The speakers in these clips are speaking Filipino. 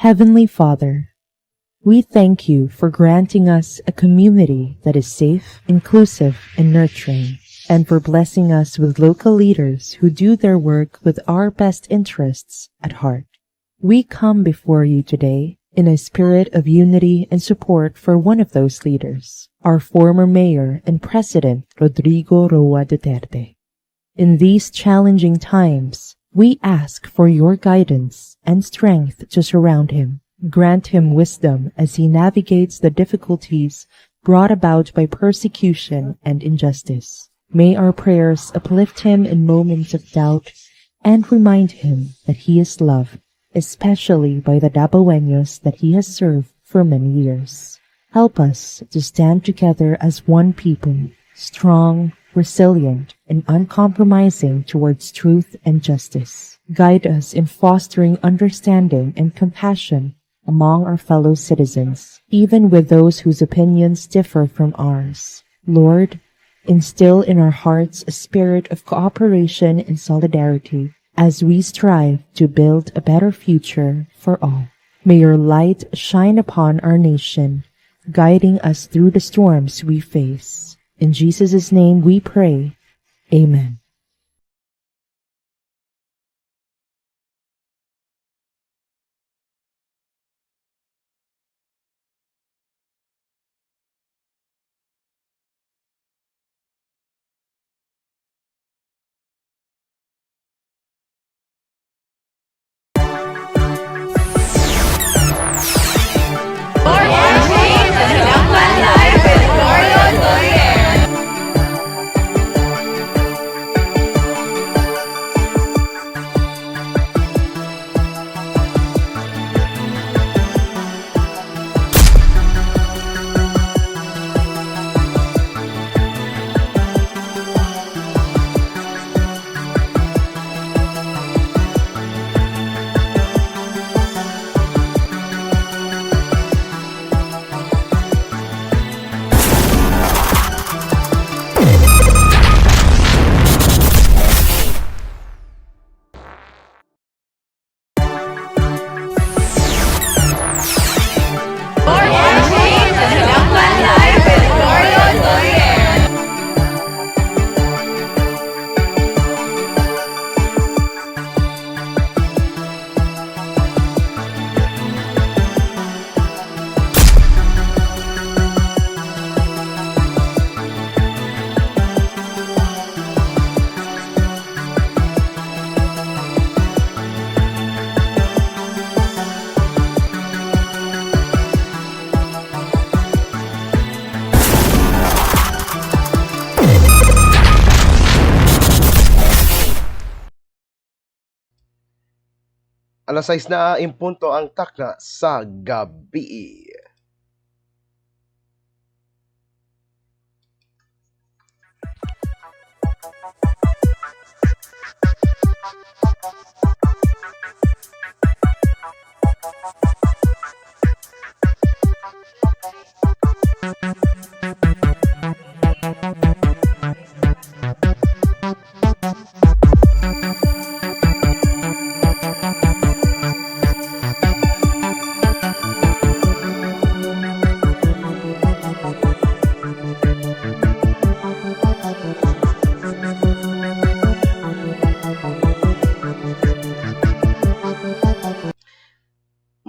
Heavenly Father, we thank you for granting us a community that is safe, inclusive, and nurturing, and for blessing us with local leaders who do their work with our best interests at heart. We come before you today in a spirit of unity and support for one of those leaders, our former mayor and president, Rodrigo Roa Duterte. In these challenging times, we ask for your guidance and strength to surround him. Grant him wisdom as he navigates the difficulties brought about by persecution and injustice. May our prayers uplift him in moments of doubt and remind him that he is loved, especially by the Dabaweños that he has served for many years. Help us to stand together as one people, strong, resilient, and uncompromising towards truth and justice. Guide us in fostering understanding and compassion among our fellow citizens, even with those whose opinions differ from ours. Lord, instill in our hearts a spirit of cooperation and solidarity as we strive to build a better future for all. May your light shine upon our nation, guiding us through the storms we face. In Jesus' name we pray. Amen. Alas 6 na impunto ang takna sa gabi.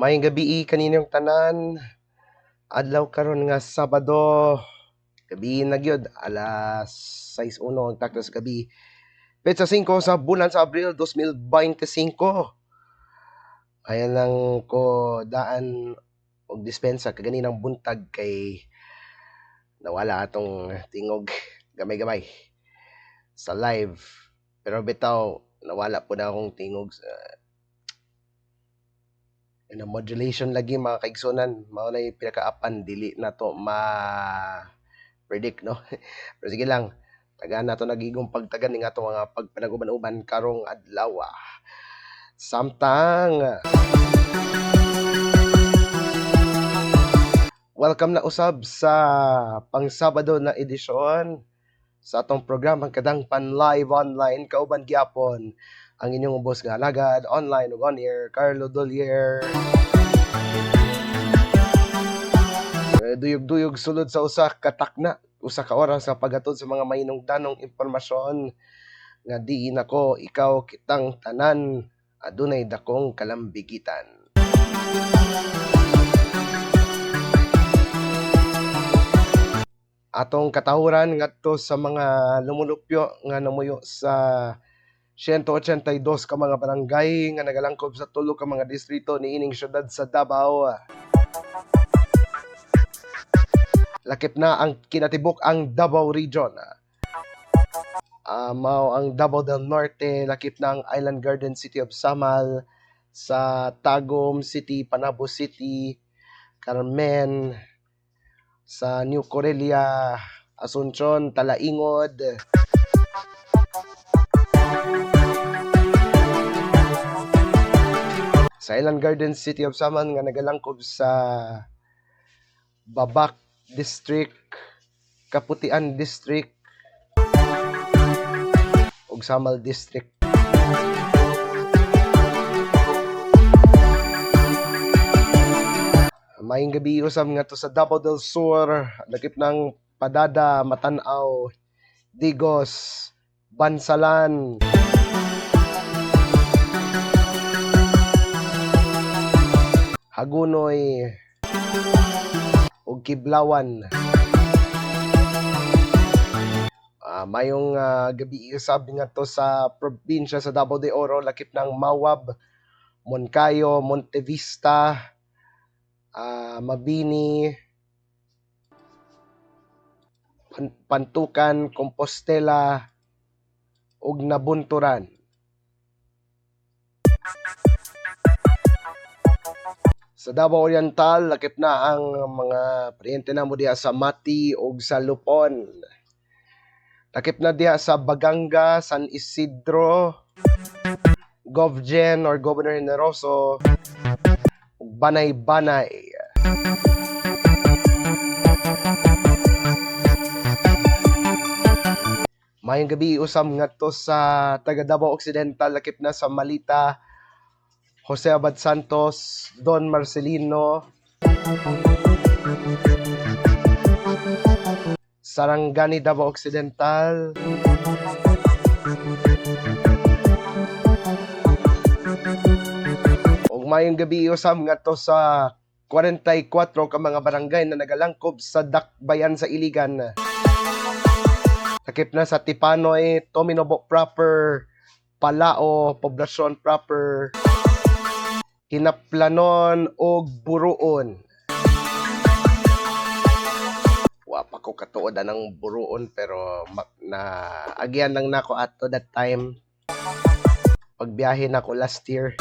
Mayong gabi kaninyo tanan. Adlaw karon nga Sabado. Gabi na gyud alas 6:01 ang takna sa gabi. Petsa 5 sa bulan sa Abril 2025. Ayan lang ko daan og dispensa kaganinang buntag kay nawala atong tingog gamay-gamay sa live. Pero bitaw nawala po na akong tingog sa na modulation lagi mga kaigsunan, mao na yung pinakaapan dili na to ma-predict no. Pero sige lang, tagaan nato nagigong pagtagan ning ato mga pagpanaguban-uban karong adlaw. Samtang welcome na usab sa pang-Sabado na edisyon sa atong programang Kadangpan Live Online kauban gyapon ang inyong boss nga alagad online ug on air Carlo Dolier. Duyog-duyog sulod sa usa ka takna, usa ka oras sa paghatod sa mga mainungdanong impormasyon nga diin ako, ikaw, kitang tanan adunay dakong kalambigitan. Atong katahuran ngadto sa mga lumulupyo nga namuyo sa 182 ka mga barangay nga nagalangkob sa tulo ka mga distrito niining syudad sa Davao. Lakip na ang kinatibok ang Davao Region. Mao ang Davao del Norte, lakip na ang Island Garden City of Samal, sa Tagum City, Panabo City, Carmen, sa New Corelia, Asuncion, Talaingod, sa Island Garden City of Samal nga nagalangkob sa Babak District, Kaputian District, ug Samal District. Maayong gabi usab nga to sa Davao del Sur, lakip ng Padada, Matanaw, Digos, Bansalan, Hagunoy, ug Kiblawan. Mayong gabi usab nga to sa probinsya sa Davao de Oro, lakip ng Mawab, Moncayo, Montevista, Mabini, Pantukan, Compostela, ug Nabunturan. Sa Davao Oriental, lakip na ang mga paryente namo diha sa Mati ug sa Lupon. Lakip na diha sa Baganga, San Isidro, Govgen or Governor Generoso, Banay-Banay. Mayong gabi usab ngadto sa taga Davao Occidental, lakip na sa Malita, Jose Abad Santos, Don Marcelino, Sarangani, Davao Occidental, ug mayong gabi usab ngadto sa 44 ka mga barangay na nagalangkob sa Dakbayan sa Iligan. Takip na sa Tipanoy, Tominobo proper, Palao, Poblasyon proper, Hinaplanon ug Buruon. Wa pa ko katuod ng Buruon pero agyan lang nako ato that time. Pagbiyahe nako last year.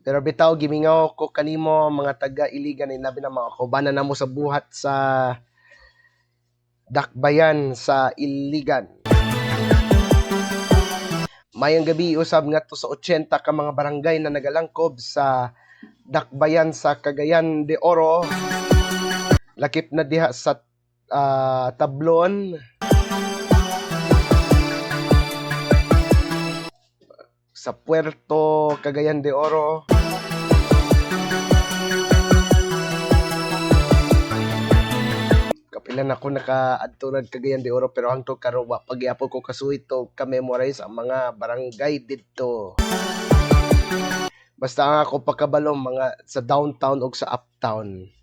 Pero bitaw gimingaw ko kanimo mga taga Iligan, labi na mga kaubanan namo sa buhat sa Dakbayan sa Iligan. Mayong gabi usab ngadto sa 80 ka mga barangay na nagalangkob sa Dakbayan sa Cagayan de Oro. Lakip na diha sa Tablon, sa Puerto Cagayan de Oro, kapilan ako naka-adturad Cagayan de Oro pero hangtod karon wa pagyapon ko kasuhit to ka-memorize ang mga barangay didto. Basta ang ako pagkabalo mga sa downtown o sa uptown.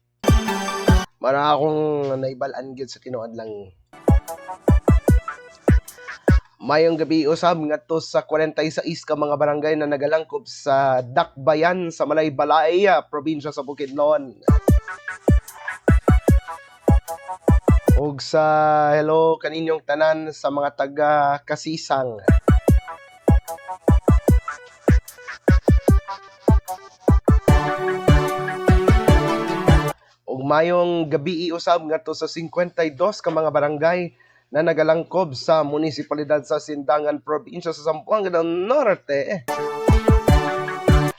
Mara akong naibalaan gyud sa tinuod lang. Mayong gabi usab ngadto sa 46 ka mga barangay na nagalangkob sa Dakbayan sa Malaybalay, probinsya sa Bukidnon. Ug sa hello kaninyong tanan sa mga taga Kasisang. Ug mayong gabi usab ngadto sa 52 ka mga barangay na nagalangkob sa munisipalidad sa Sindangan, probinsya sa Zamboanga del Norte.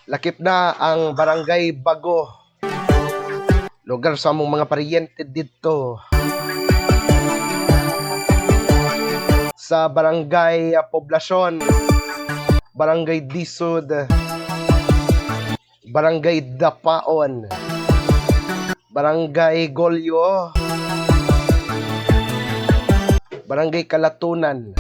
Lakip na ang Barangay Bago, lugar sa among mga paryente dito. Sa Barangay Poblasyon, Barangay Disud, Barangay Dapaon, Barangay Golyo, Barangay Kalatunan,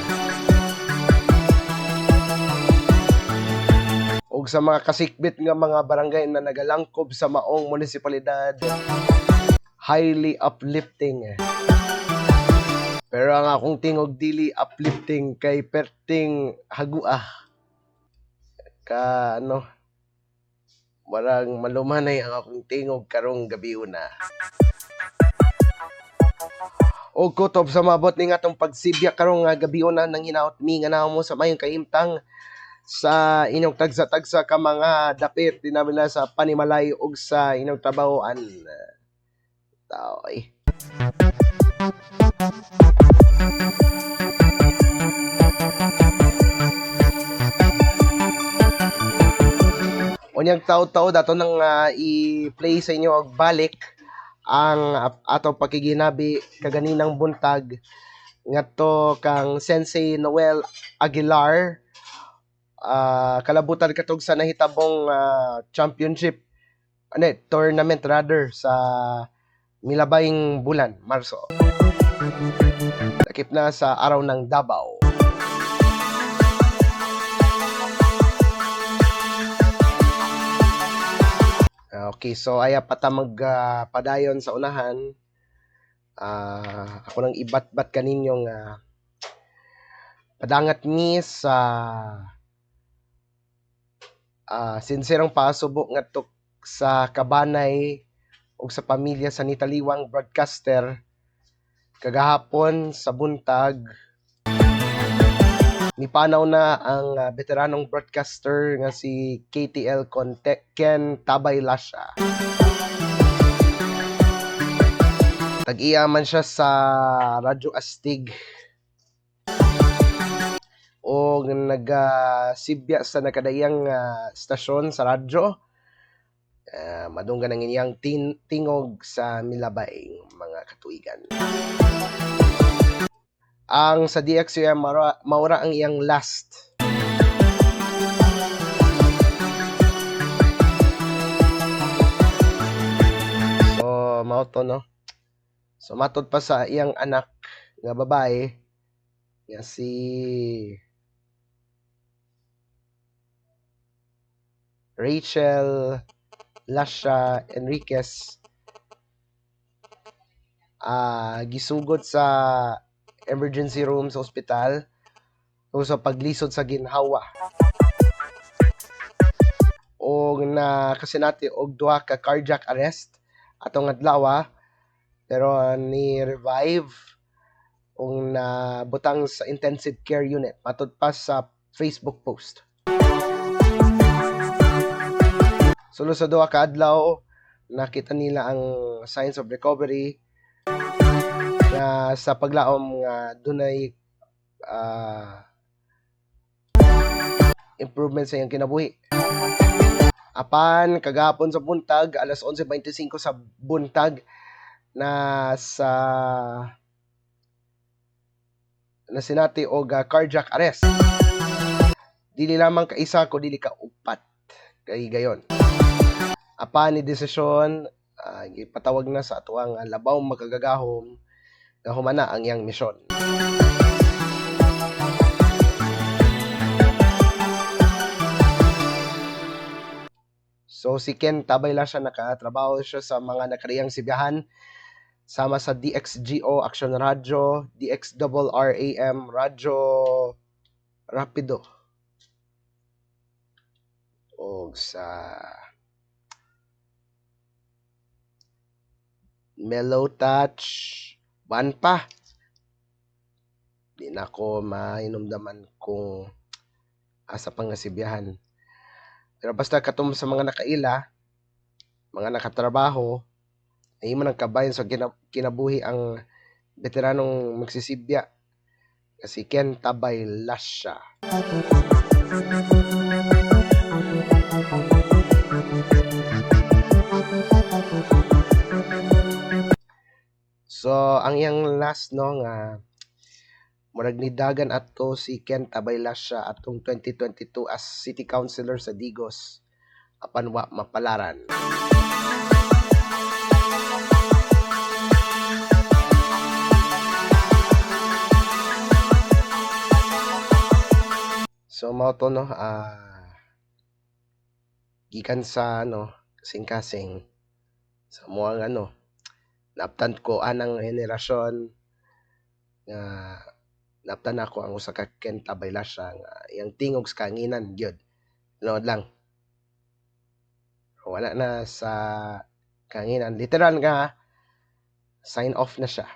ug sa mga kasikbit nga mga barangay na nagalangkob sa maong munisipalidad, highly uplifting. Pero ang akong tingog dili uplifting kay perting haguah. Marang malumanay ang akong tingog karong gabi una. O kutob sa mabot ni nga tong pagsibya karong gabi una nang hinaot mi nga naamo sa mayong kaimtang sa inyong tagsa-tagsa ka mga dapit dinamila sa panimalay ug sa inyong trabahoan. Taoy. Unyang taw-taw dato nang i-play sa inyo og balik ang atong pakiginabi kaganinang buntag ngadto kang Sensei Noel Aguilar, kalabutan katong sa nahitabong championship tournament rather sa milabayng bulan Marso. Lakip na sa araw ng Davao. Okay, so aya pata magpadayon sa unahan. Ako nang ibat-bat kaninyong padangat mi sa sinserong pasubok ngadto sa kabanay ug sa pamilya sa nitaliwang broadcaster kagahapon sa buntag. Nipanaw na ang veteranong broadcaster nga si KTL Ken Tabay Lasha. Tag-iya man siya sa Radyo Astig o nagsibya sa nakadayang stasyon sa radyo. Madunggan ang iyang tingog sa milabayng mga katuigan. Ang sa DXUM maura ang iyang last. So mao to no. So matod pa sa iyang anak nga babae nga si Rachel Lasha Enriquez, gisugod sa emergency room sa ospital o sa paglisod sa ginhawa. O na kasi natin og duha ka cardiac arrest atong adlaw pero ni revive o na butang sa intensive care unit matud pa sa Facebook post. Sulo sa duha ka adlaw nakita nila ang signs of recovery na sa paglaom nga dunay improvement sa iyang kinabuhi. Apan kagahapon sa buntag alas 11:25 sa buntag na sinati og cardiac arrest. Dili lamang ka isa ko dili ka upat kay gayon. Apan ni desisyon ipatawag na sa atuang labaw makagagahom na humana ang iyang misyon. So si Ken Tabay Lasha nakatrabaho siya sa mga nakariyang sibiyahan sama sa DXGO Action Radio, DXRRAM Radyo Rapido o sa Mellow Touch ban pa. Di na ako mainumdaman kung asa pang nasibiyahan. Pero basta katum sa mga nakaila, mga nakatrabaho, ay mo nang kabayan sa kinabuhi ang veteranong magsisibya kasi Ken Tabay Lasha. So, ang iyang last no nga murag nidagan ato si Ken Tabay Lasha atong 2022 as City Councilor sa Digos apan wa mapalaran. So mao to no, gikan sa kasing-kasing sa moang naabtan ko anang henerasyon nga naabtan ako ang usa ka Kenta Bailasya nga iyang tingog sa kanginan gyud. Nood lang. Wala na sa kanginan. Literal nga sign off na siya.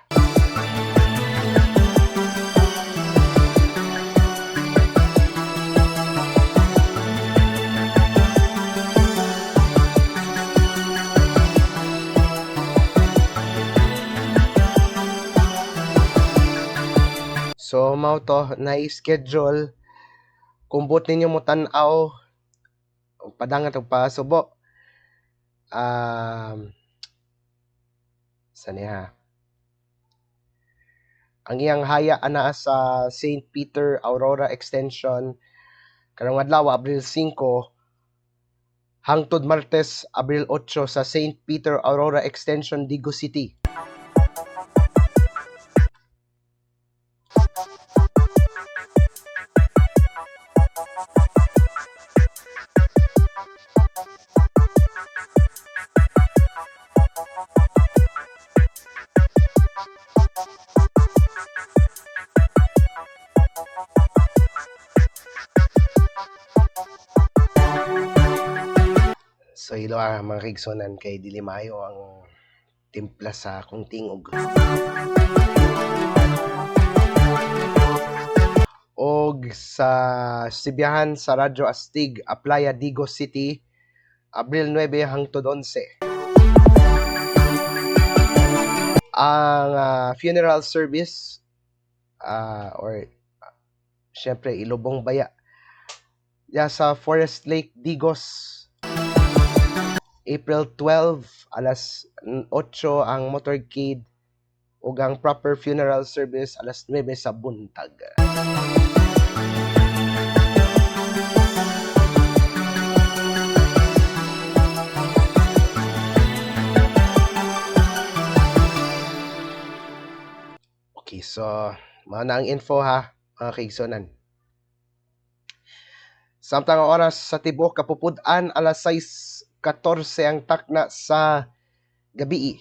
So mao to na-schedule kung buot ninyo mo tan-aw padangat og pasubo. Saniha. Ang iyang haya ana sa St. Peter Aurora Extension karong adlaw Abril 5 hangtod Martes Abril 8 sa St. Peter Aurora Extension, Digo City. So ilo mga kaigsunan kay dili maayo ang timpla sa akong tingog. Og sa sibiyahan sa Radyo Astig, Aplaya, Digo City, Abril 9 hangtod 11. Ang funeral service or syempre Ilubong Baya sa Forest Lake, Digos, April 12, alas 8 ang motorcade ug ang proper funeral service alas 9 sa buntag. Okay, so mao na ang info ha, mga kaigsunan. Samtang ang oras sa tibuok kapupud-an alas 6:14 ang takna sa gabi.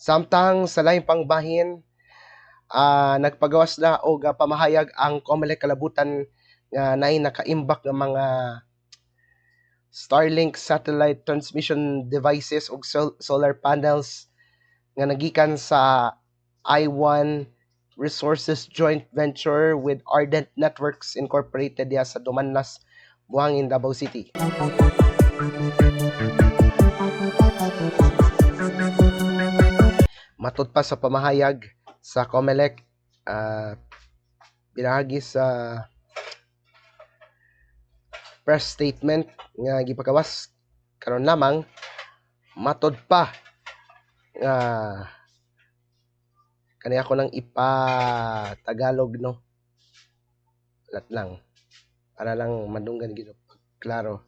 Samtang sa laing pangbahin, nagpagawas na og pamahayag ang COMELEC kalabutan nga naay nakaimbak ng mga Starlink satellite transmission devices ug solar panels nga nagikan sa I1 Resources Joint Venture with Ardent Networks Incorporated sa Dumanas, Buhangin, Davao City. Matud pa sa pamahayag sa COMELEC, pinahagi sa press statement nga gipagawas karon lamang, matud pa nga kani ako nang ipa-Tagalog Lat lang para lang madunggan gid klaro.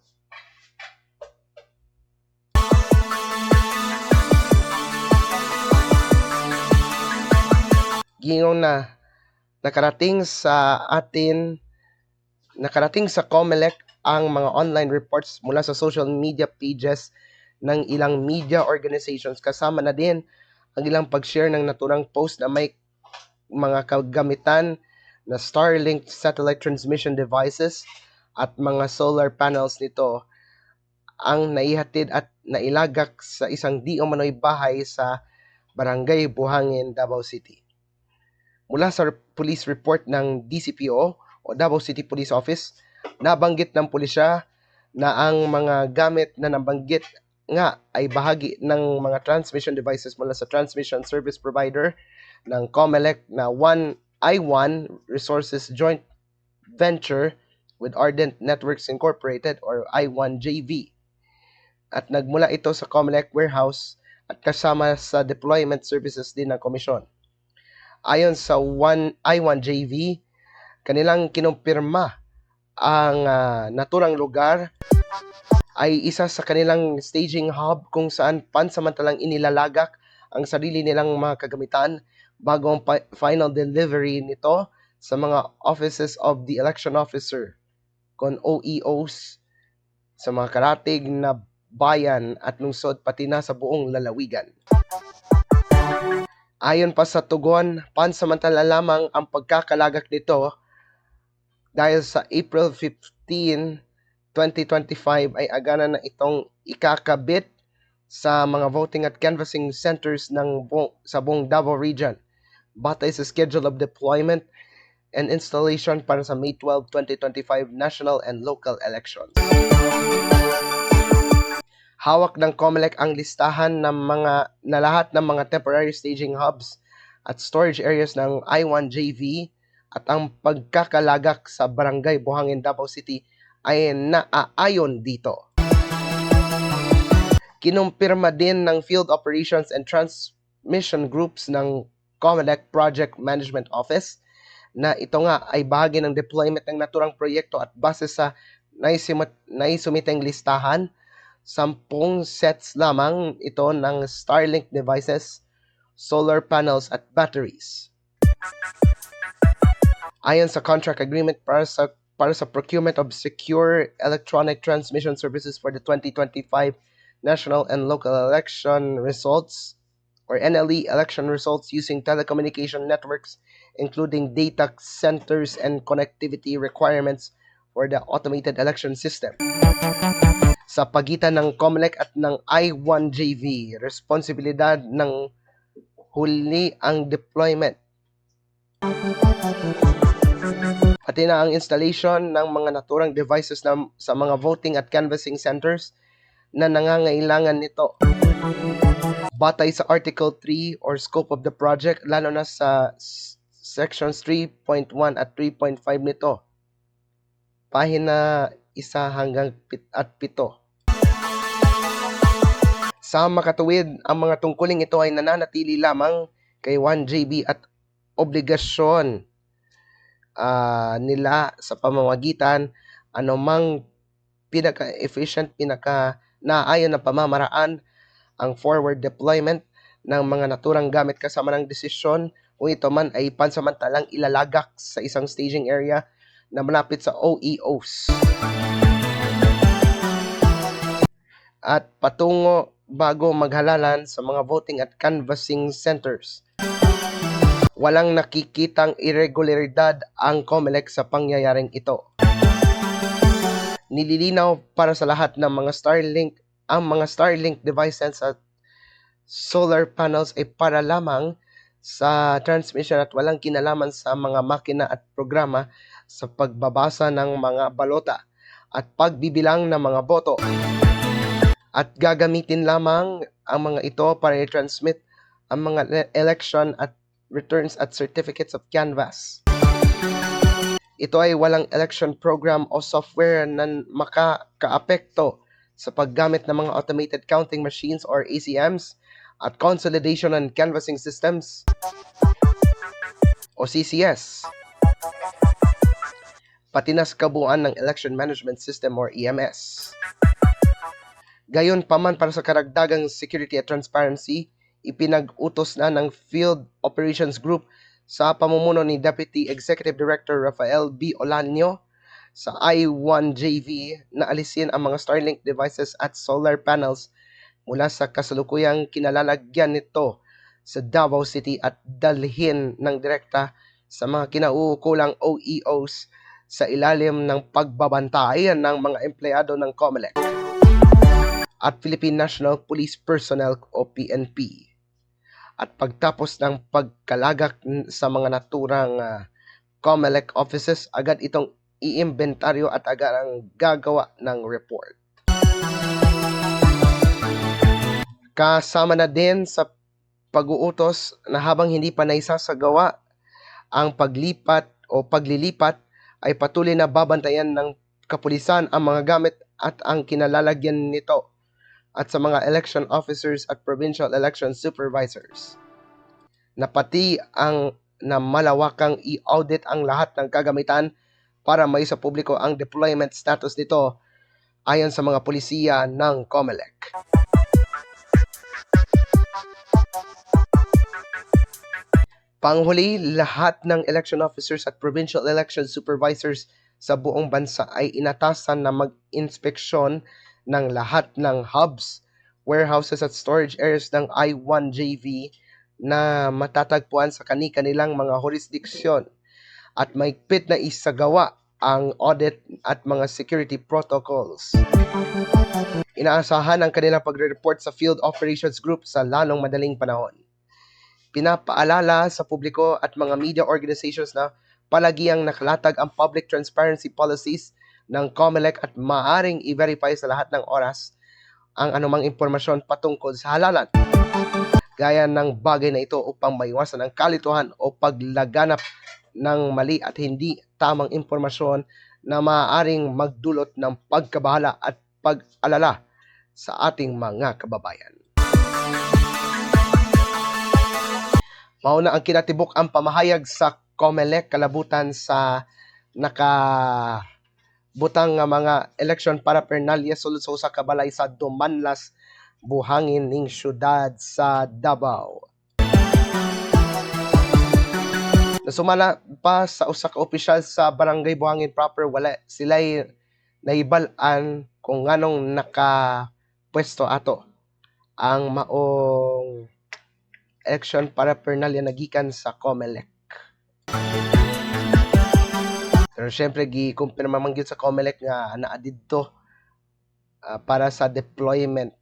Gingon na nakarating sa COMELEC ang mga online reports mula sa social media pages ng ilang media organizations, kasama na din ang ilang pag-share ng naturang post na may mga kagamitan na Starlink satellite transmission devices at mga solar panels nito ang naihatid at nailagak sa isang di umano'y bahay sa Barangay Buhangin, Davao City. Mula sa police report ng DCPO o Davao City Police Office, nabanggit ng pulisya na ang mga gamit na nabanggit nga ay bahagi ng mga transmission devices mula sa transmission service provider ng COMELEC na I1 Resources Joint Venture with Ardent Networks Incorporated or I1JV. At nagmula ito sa COMELEC warehouse at kasama sa deployment services din ng komisyon. Ayon sa I1JV, kanilang kinumpirma ang naturang lugar ay isa sa kanilang staging hub kung saan pansamantalang inilalagak ang sarili nilang mga kagamitan bago ang final delivery nito sa mga offices of the election officer kon OEOs sa mga karatig na bayan at lungsod pati na sa buong lalawigan. Ayon pa sa tugon, pansamantala lamang ang pagkakalagak nito dahil sa April 15, 2025 ay agana na itong ikakabit sa mga voting at canvassing centers sa buong Davao Region batay sa schedule of deployment and installation para sa May 12, 2025 national and local elections. Hawak ng COMELEC ang listahan na lahat ng mga temporary staging hubs at storage areas ng I1JV at ang pagkakalagak sa Barangay Buhangin, Davao City ay naaayon dito. Kinumpirma din ng Field Operations and Transmission Groups ng COMELEC Project Management Office na ito nga ay bahagi ng deployment ng naturang proyekto at base sa naisumiteng listahan, 10 sets lamang ito ng Starlink devices, solar panels at batteries. Ayon sa contract agreement para sa procurement of secure electronic transmission services for the 2025 national and local election results or NLE election results using telecommunication networks including data centers and connectivity requirements for the automated election system. Sa pagitan ng COMELEC at ng I1JV, responsibilidad ng huli ang deployment pati na ang installation ng mga naturang devices sa mga voting at canvassing centers na nangangailangan nito. Batay sa Article 3 or scope of the project, lalo na sa sections 3.1 at 3.5 nito. Pahina 1 hanggang 7. Sa makatuwid, ang mga tungkuling ito ay nananatili lamang kay 1JB at obligasyon nila sa pamamagitan anumang pinaka-efficient, pinaka-naayon na pamamaraan ang forward deployment ng mga naturang gamit kasama ng desisyon kung ito man ay pansamantalang ilalagak sa isang staging area na malapit sa OEOs at patungo bago maghalalan sa mga voting at canvassing centers. Walang nakikitang irregularidad ang COMELEC sa pangyayaring ito. Nililinaw para sa lahat ng mga Starlink devices at solar panels ay para lamang sa transmission at walang kinalaman sa mga makina at programa sa pagbabasa ng mga balota at pagbibilang ng mga boto. At gagamitin lamang ang mga ito para i-transmit ang mga election at returns at certificates of canvass. Ito ay walang election program o software na makakaapekto sa paggamit ng mga automated counting machines or ACMs at consolidation and canvassing systems o CCS. Pati na sa kabuuan ng election management system or EMS. Gayon paman para sa karagdagang security at transparency, ipinag-utos na ng Field Operations Group sa pamumuno ni Deputy Executive Director Rafael B. Olanio sa I1JV na alisin ang mga Starlink devices at solar panels mula sa kasalukuyang kinalalagyan nito sa Davao City at dalhin ng direkta sa mga kinauukulang OEOs sa ilalim ng pagbabantay ng mga empleyado ng COMELEC at Philippine National Police Personnel o PNP. At pagtapos ng pagkalagak sa mga naturang COMELEC offices, agad itong iimbentaryo at agad ang gagawa ng report. Kasama na din sa pag-uutos na habang hindi pa naisasagawa ang paglilipat ay patuloy na babantayan ng kapulisan ang mga gamit at ang kinalalagyan nito at sa mga election officers at provincial election supervisors. Na pati ang na malawakang i-audit ang lahat ng kagamitan para may sa publiko ang deployment status nito ayon sa mga pulisiya ng COMELEC. Panghuli, lahat ng election officers at provincial election supervisors sa buong bansa ay inatasan na mag-inspeksyon ng lahat ng hubs, warehouses at storage areas ng I-1JV na matatagpuan sa kani-kanilang mga jurisdiksyon at mahigpit na isagawa ang audit at mga security protocols. Inaasahan ang kanilang pagre-report sa Field Operations Group sa lalong madaling panahon. Pinapaalala sa publiko at mga media organizations na palagiang nakalatag ang public transparency policies ng COMELEC at maaring i-verify sa lahat ng oras ang anumang impormasyon patungkol sa halalan. Gaya ng bagay na ito upang maiwasan ang kalituhan o paglaganap ng mali at hindi tamang impormasyon na maaaring magdulot ng pagkabahala at pag-alala sa ating mga kababayan. Mauna ang kinatibok ang pamahayag sa COMELEC kalabutan sa nakabutang nga mga election paraphernalia sulod sa usa ka balay sa Dumanlas, buhangin ning syudad sa Davao. Nasumala pa sa usa ka opisyal sa barangay Buhangin proper, wala sila'y nahibal-an kung nganong nakapwesto ato ang maong election paraphernalia nagikan sa COMELEC. Pero syempre gikumpirma man gyud sa COMELEC nga naa didto para sa deployment.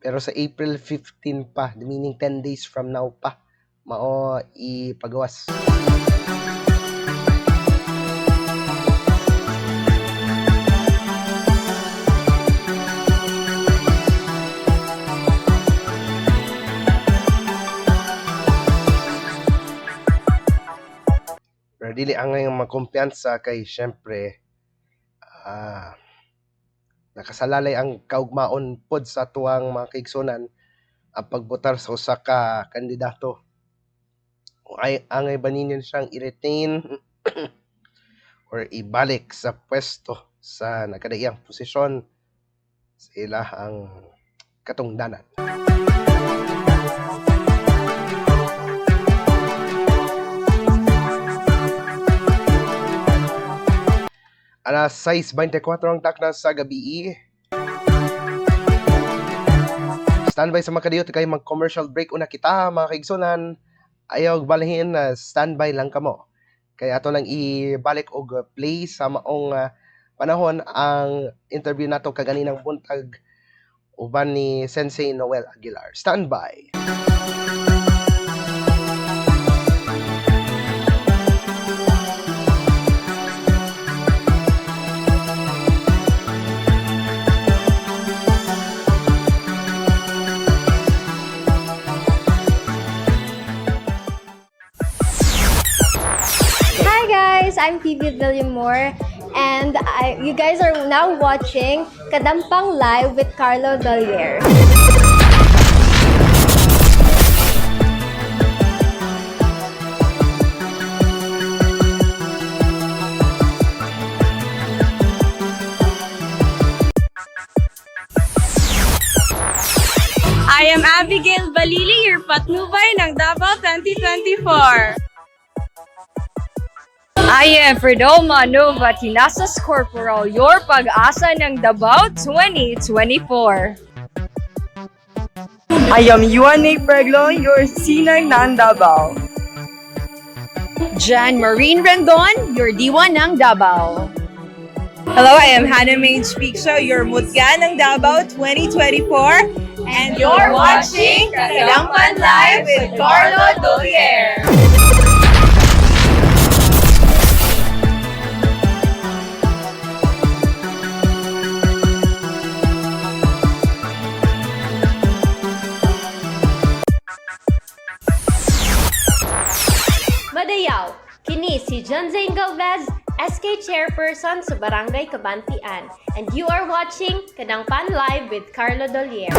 Pero sa April 15 pa, meaning 10 days from now pa, mao ipagawas. Pero dili ang ngayong makumpiyansa kay syempre nakasalalay ang kaugmaon pod sa tuwang mga kaigsunan ang pagbotar sa usa ka kandidato. Ay angay ba ninyo siyang i-retain or ibalik sa pwesto sa nakadaiyang posisyon sa ilahang katungdanan. Alas 6:24 ang takna sa gabi. Standby sa mga kadiyot kay mag-commercial break una kita mga kaigsunan. Ayaw balahin na standby lang kamo. Kaya ato lang ibalik og play sa maong panahon ang interview nato kaganinang buntag uban ni Sensei Noel Aguilar. Standby. I'm Phoebe Villamor, and you guys are now watching Kadampang Live with Carlo Dolier. I am Abigail Balili, your patnubay ng Davao 2024. I am Fredoma Nova Tinasas Corporal, your pag-asa ng Davao 2024. I am Yuane Preglo, your sinang ng Davao. Jan Marine Rendon, your diwa ng Davao. Hello, I am Hannah Main Speakshow, your mutya ng Davao 2024. And you're watching Kadampan Live with Carlo Dolier. Madayaw, kini si John Zane Galvez, SK Chairperson sa Barangay Kabantian, and you are watching Kadangpan Live with Carlo Dolier.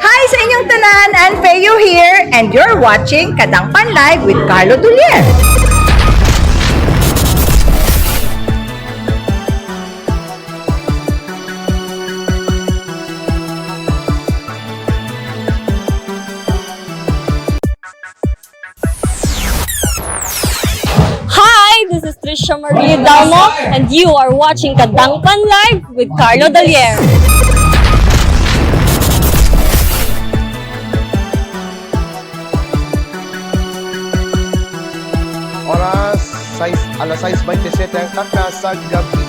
Hi sa inyong tanan, and Peyo here, and you're watching Kadangpan Live with Carlo Dolier. is Trisha Marie Dalmo, and you are watching Kadangpan Live with Carlo Dalier. Oras, alas 6:27 ang takna sa gabi.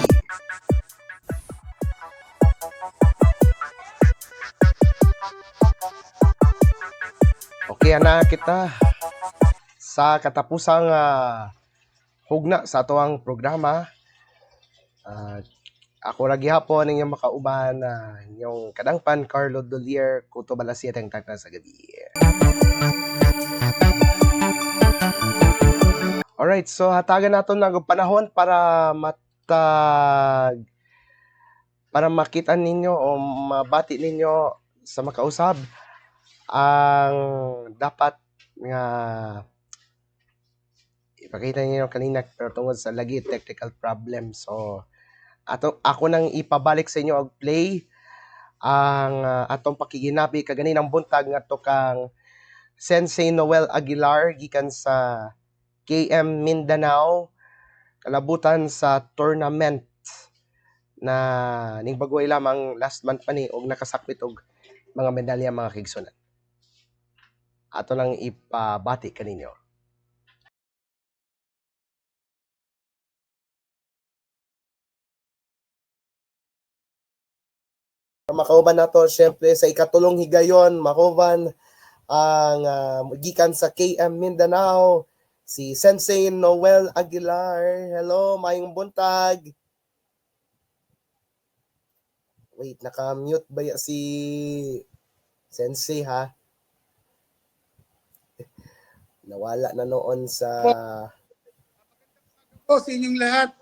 Okay na kita sa katapusang hugna sa atuang programa. Ako ra gihapon ang inyong makauban inyong kadangpan Carlo Dolier kuto balas 7 ang takna sa gabi. Alright, so hatagan naton ng panahon para makita ninyo o mabati ninyo sa makausab ang dapat nga ipakita ninyo kanina pero tungod sa lagi technical problem. So ako nang ipabalik sa inyo og play ang atong pakiginabi kaganinang buntag ngadto kang Sensei Noel Aguilar gikan sa KM Mindanao kalabutan sa tournament na ning bagoy lamang last month pa ni og nakasakmit og mga medalya mga kigsunan. Ato lang ipabati kaninyo. Makauban nato syempre sa ikatulong higayon makauban ang gikan sa KM Mindanao si Sensei Noel Aguilar. Hello, mayong buntag. Wait, naka-mute ba si Sensei ha? Nawala na noon sa... Po sa inyong lahat.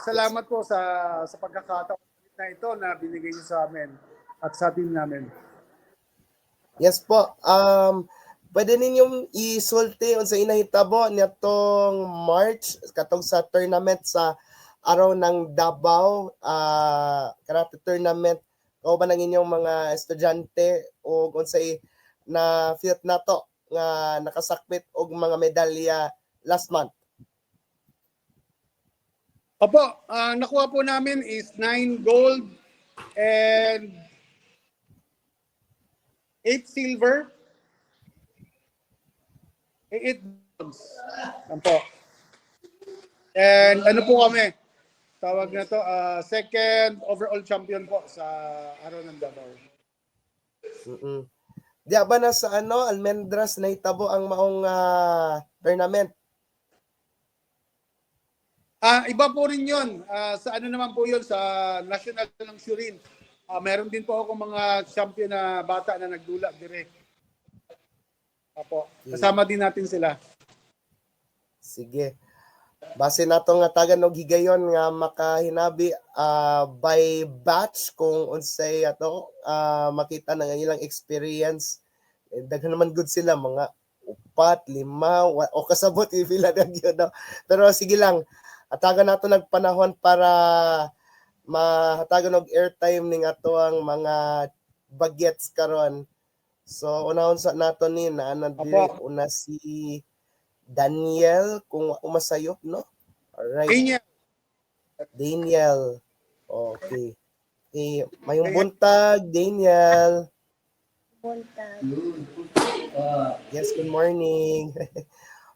Salamat po sa pagkakataon na ito na binigay niyo sa amin at sa team namin. Yes po. Pwede ninyong isulti unsa inahitabo nitong March katong sa tournament sa araw ng Davao karate tournament. O ba nang inyong mga estudyante o unsay na field nato nga nakasakmit og mga medalya last month? Opo, nakuha po namin is 9 gold and 8 silver, 8 bronze. Yan po. And ano po kami, tawag na to, second overall champion po sa araw ng Davao. Diya ba na sa Almendras na itabo ang maong tournament? Iba po rin yun. Sa ano naman po yun, sa national ng Surin. Meron din po ako mga champion na bata na nagdula direct. Apo, kasama din natin sila. Sige. Base nato nga tagan og higayon nga makahinabi by batch kung unsay makita na nga ilang experience. Daghan naman good sila mga 4, 5 o kasabot ipila na gyud. Pero sige lang, hatagan nato nagpanahon para mahatagan og airtime ning ato ang mga bagets karon. So unahon sa nato ni una si Daniel kung umasayop no. Alright. Daniel. Okay. Mayong buntag Daniel. Buntag. Yes, good morning.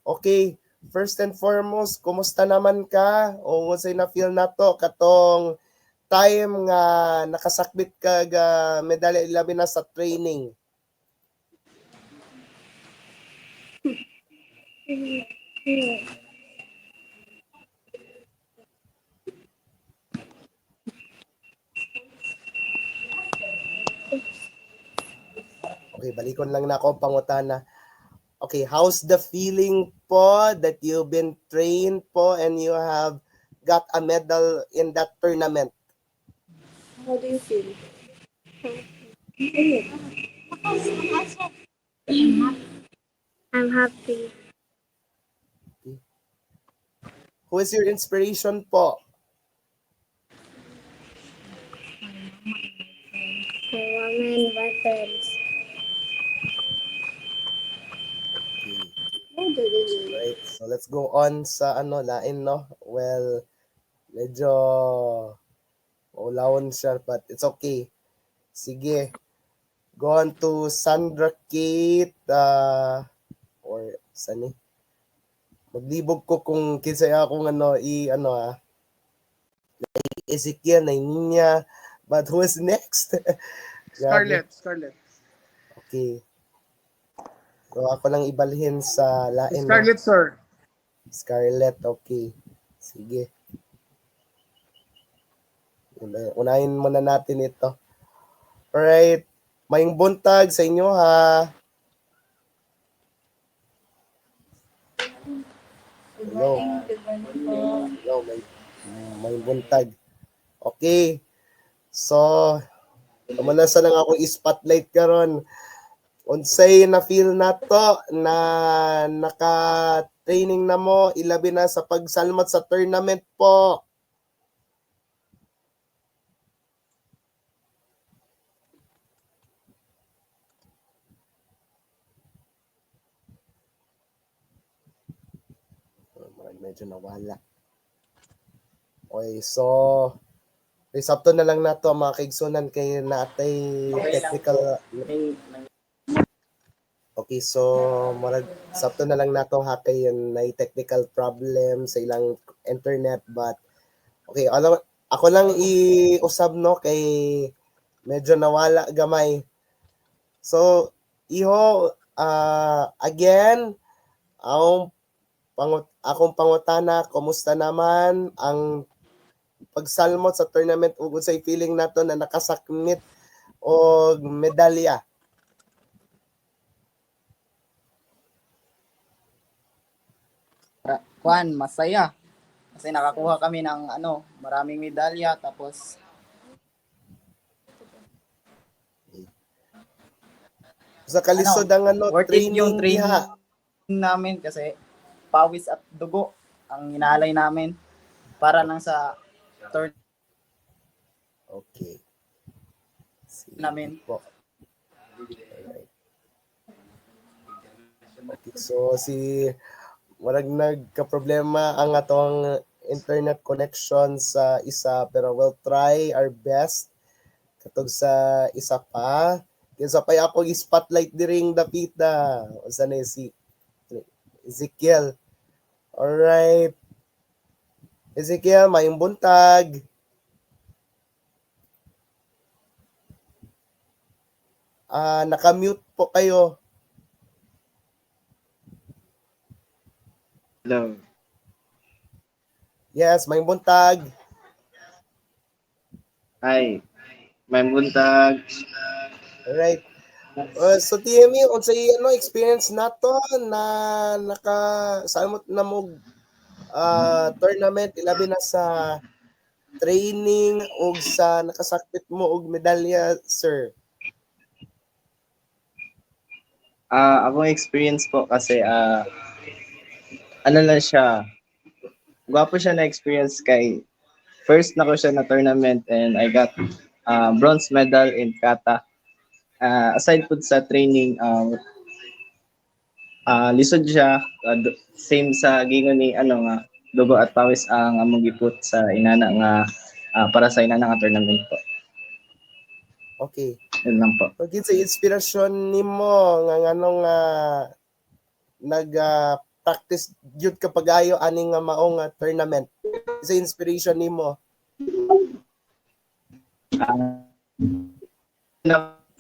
Okay, first and foremost, kumusta naman ka? O unsay na feel nato katong time nga nakasakbit ka ga medalya ilabi na sa training? Okay, balikon lang na ako pangutana. Okay, how's the feeling po that you've been trained po and you have got a medal in that tournament? How do you feel? I'm happy. Who is your inspiration po? My mom and my friends. Okay. How do Right. So let's go on sa lain, no? Well, medyo ulawon siya, but it's okay. Sige. Go on to Sandra Kate, or sani? Maglibog ko kung kinsa akong Ezekiel na niya. But who is next? Grabe. Scarlett. Okay. So ako lang ibalhin sa lain. Scarlett, sir. Scarlett, okay. Sige. Unahin muna natin ito. Alright. Mayong buntag sa inyo, ha. Hello. Hello, may buntag. Okay. So, kamalasa lang ako i-spotlight karon. Unsay na feel nato na naka-training na mo, ilabi na sa pagsalmot sa tournament po. Medyo nawala. Okay, so resapto na lang nato ang mga kaigsunan kay natay technical. Okay, so murag sabto na lang nato ha kay nay technical problem sa ilang internet, but okay, ako lang iusab no kay medyo nawala gamay. So iho, again, akong pangutana, kumusta naman ang pagsalmot sa tournament ug unsay feeling nato na nakasakmit og medalya? Juan, masaya. Kasi nakakuha kami ng maraming medalya, tapos Sa kalisod ang worth it yung training diha. namin kasi pawis at dugo ang inaalay namin para lang sa third Okay. Sige namin. po. Alright. Okay, so warag nagka-problema ang atong internet connection sa isa, pero we'll try our best katog sa isa pa. Kinsa pa ako i-spotlight diring dapita. Unsa na si Ezekiel. Alright. Ezekiel, mayong buntag. Naka-mute po kayo. Hello. Yes, mayong buntag. Hi. May buntag. Alright. So TME, unsay experience nato na nakasalmot na mo tournament, ilabi na sa training ug sa nakasakit mo og medalya, sir? Akong experience po kasi ano lang siya. Gwapo siya na experience kay first na ko siya na tournament and I got bronze medal in kata. Aside po sa training, lisod siya, same sa gingon ni nga dugo at pawis ang among giput sa inana nga para sa inana nga tournament po. Okay. Yun lang po. Pag sa inspirasyon nimo nga nganong nag-practice gyud ka pag-ayo ani nga maong tournament. Sa inspiration nimo?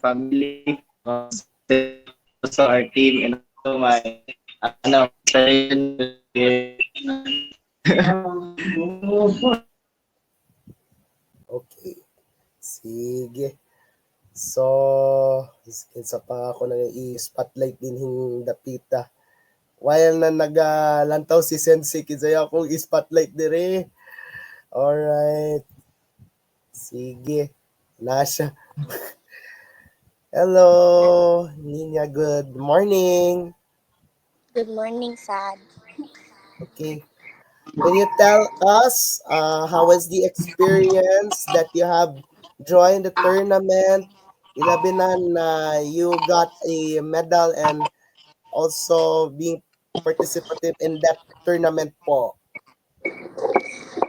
Family, so our team and also my Okay. Sige. So, kinsa pa ako na i-spotlight din hing dapita. While na nagalantaw si Sensei, kinsa akong i-spotlight dire. Alright. Sige. Nasha. Hello, Nina. Good morning. Good morning, Sad. Okay. Can you tell us how was the experience that you have joined the tournament? Ilabi na you got a medal and also being participative in that tournament po?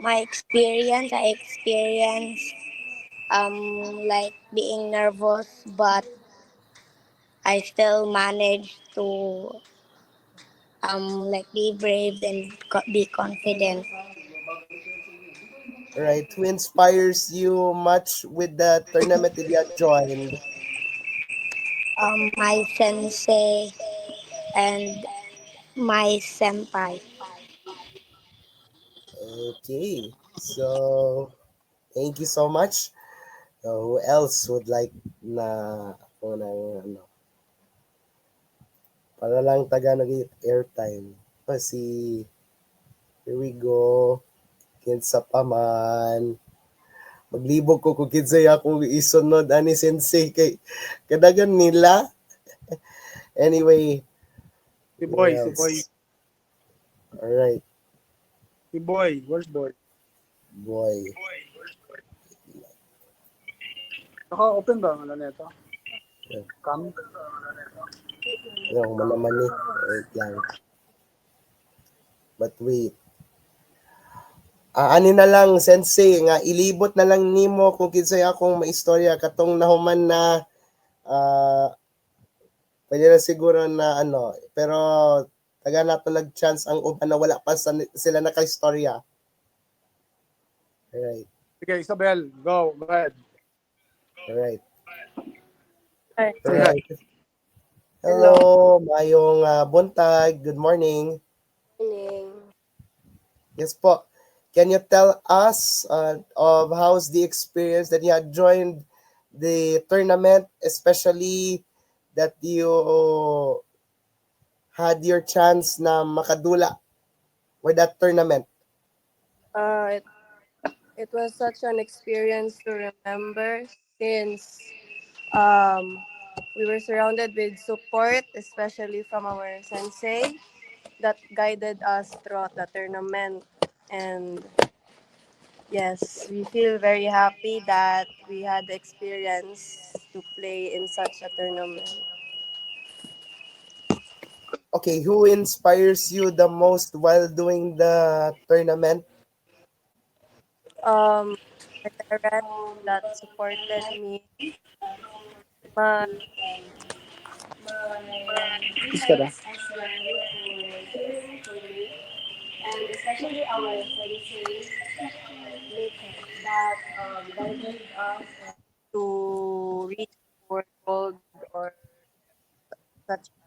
My experience, I experience like being nervous, but I still managed to like be brave and be confident. Right. Who inspires you much with the tournament that you have joined? My sensei and my senpai. Okay. So, thank you so much. Who else would like na ako na ano, para lang taga nag-airtime. Si here we go. Kinsa pa man. Maglibog ko kung kinsay ako isunod ani sensei kay kadagan nila. Anyway, Si who Boy, si Boy. else? Alright, Si Boy. Where's Boy? boy. Naka-open ba ang ano nito? Yeah. Cam? Ano, manaman ni. Wait lang. But wait. Ani na lang, sensei, nga ilibot na lang nimo kung kinsay akong maistorya katong nahuman na pwede na siguro na ano, pero taga na to nag-chance ang uban na wala pa sila naka-istorya. Alright, Sige, Isabel. Go ahead. alright. Say hi. Alright. Hello, mayong buntag. Good morning. Yes po. Can you tell us of how's the experience that you had joined the tournament, especially that you had your chance na makadula with that tournament? It was such an experience to remember since we were surrounded with support, especially from our sensei that guided us throughout the tournament. And yes, we feel very happy that we had the experience to play in such a tournament. Okay, who inspires you the most while doing the tournament? My parents that supported me, my Is ka na? And especially our sensei that guided us. to reach for gold or such as.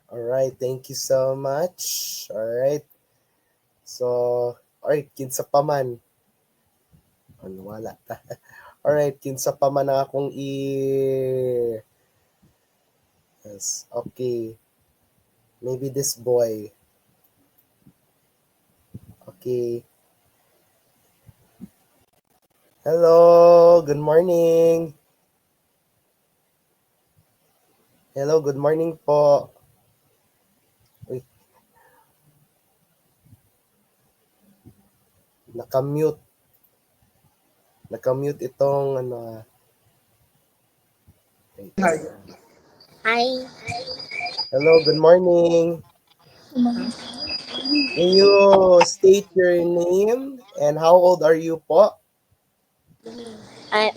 Alright, thank you so much. Alright. So, alright, kinsa pa man. Ano, wala ta. Alright, kinsa pa man ang akong Yes, okay. Maybe this boy. Okay. Hello, good morning. Hello, good morning po. Wait. Nakamute. Nakamute itong ano. Wait. Hi. Hello, good morning. Can you state your name and how old are you po? I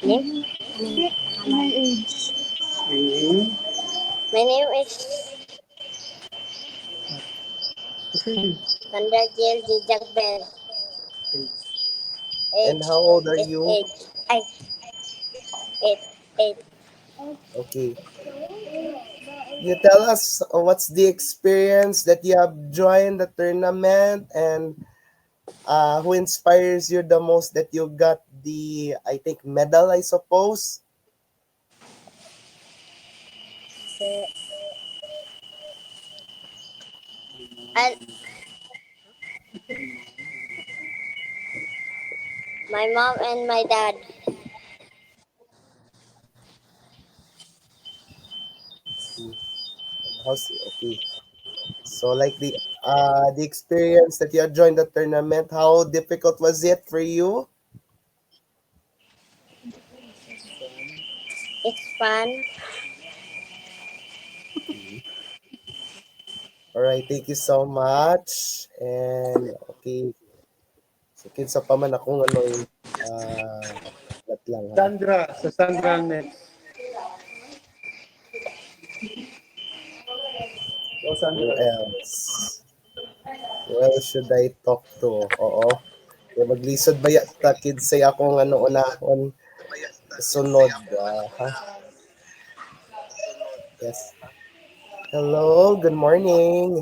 name? My My name is Vanderjel Jijagbel. And how old are you? Eight. Okay. You tell us what's the experience that you have joined the tournament and who inspires you the most that you got the, I think, medal, I suppose? My mom and my dad. Okay. So like the experience that you had joined the tournament, how difficult was it for you? It's fun. Alright, thank you so much. And okay, so kinsa pa man akong ano lang ha. Sandra ang next. Who else? Who else should I talk to? Oo. Kaya maglisod ba ta kids say akong ano unahon sunod ha? Yes. Hello, good morning.